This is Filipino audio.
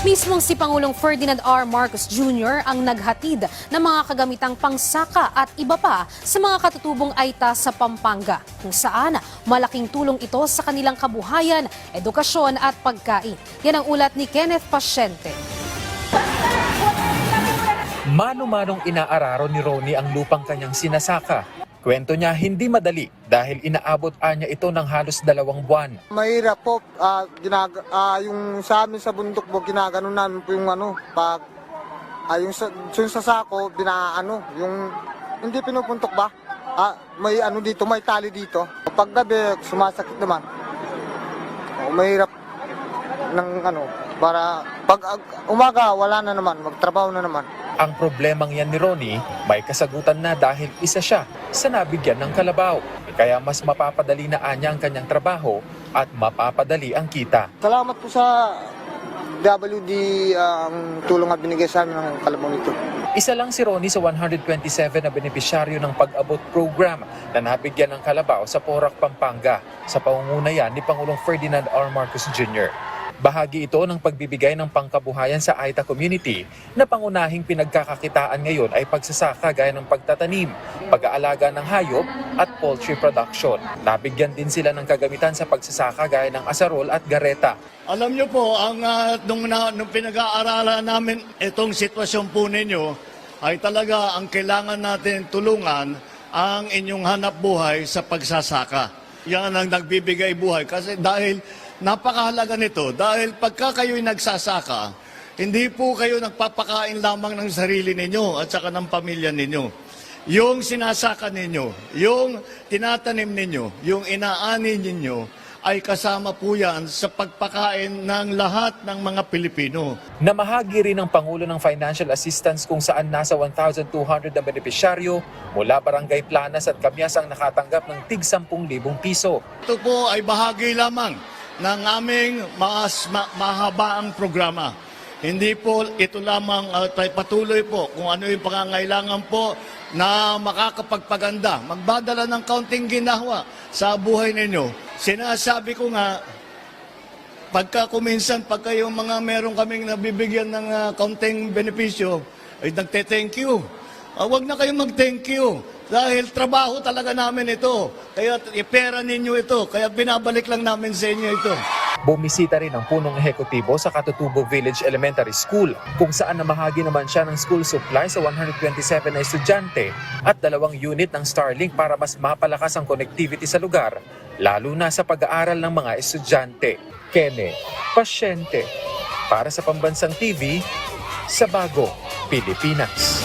Mismong si Pangulong Ferdinand R. Marcos Jr. ang naghatid ng mga kagamitang pangsaka at iba pa sa mga katutubong Aita sa Pampanga, kung saan malaking tulong ito sa kanilang kabuhayan, edukasyon at pagkain. Yan ang ulat ni Kenneth Pasyente. Mano-manong inaararo ni Ronnie ang lupang kanyang sinasaka. Kwento niya hindi madali dahil inaabot niya ito ng halos 2 buwan. Mahirap po, yung sa amin sa bundok po, ginaganon namin po yung pag yung sa sako, yung hindi pinupuntok ba? May dito, may tali dito. Pag gabi, sumasakit naman. Mahirap ng para pag umaga, wala na naman, magtrabaho na naman. Ang problemang yan ni Ronnie, may kasagutan na dahil isa siya sa nabigyan ng kalabaw. Kaya mas mapapadali na anya ang kanyang trabaho at mapapadali ang kita. Salamat po sa WD ang tulong at binigay sa amin ng kalabaw nito. Isa lang si Ronnie sa 127 na benepisyaryo ng pag-abot program na nabigyan ng kalabaw sa Porac, Pampanga sa pangunguna ni Pangulong Ferdinand R. Marcos Jr. Bahagi ito ng pagbibigay ng pangkabuhayan sa Aita community na pangunahing pinagkakakitaan ngayon ay pagsasaka gaya ng pagtatanim, pag-aalaga ng hayop at poultry production. Nabigyan din sila ng kagamitan sa pagsasaka gaya ng asarol at gareta. Alam niyo po, nung pinag-aaralan namin itong sitwasyon po ninyo, ay talaga ang kailangan natin tulungan ang inyong hanap buhay sa pagsasaka. Yan ang nagbibigay buhay kasi dahil napakahalaga nito dahil pagka kayo'y nagsasaka, hindi po kayo nagpapakain lamang ng sarili ninyo at saka ng pamilya ninyo. Yung sinasaka ninyo, yung tinatanim ninyo, yung inaani ninyo, ay kasama po yan sa pagpakain ng lahat ng mga Pilipino. Namahagi rin ng Pangulo ng financial assistance kung saan nasa 1,200 na benepisyaryo mula Barangay Planas at Kamyas ang nakatanggap ng tig 10,000 piso. Ito po ay bahagi lamang ng aming mahabaang programa. Hindi po ito lamang patuloy po kung ano yung pangangailangan po na makakapagpaganda. Magbadala ng kaunting ginhawa sa buhay ninyo. Sinasabi ko nga, pagka yung mga meron kaming nabibigyan ng kaunting benepisyo, ay nagte-thank you. Huwag na kayong mag-thank you. Dahil trabaho talaga namin ito. Kaya ipera ninyo ito. Kaya binabalik lang namin sa inyo ito. Bumisita rin ang punong ehekutibo sa Katutubo Village Elementary School kung saan namahagi naman siya ng school supply sa 127 na estudyante at 2 unit ng Starlink para mas mapalakas ang connectivity sa lugar, lalo na sa pag-aaral ng mga estudyante. Kenneth Pasyente para sa Pambansang TV sa Bagong Pilipinas.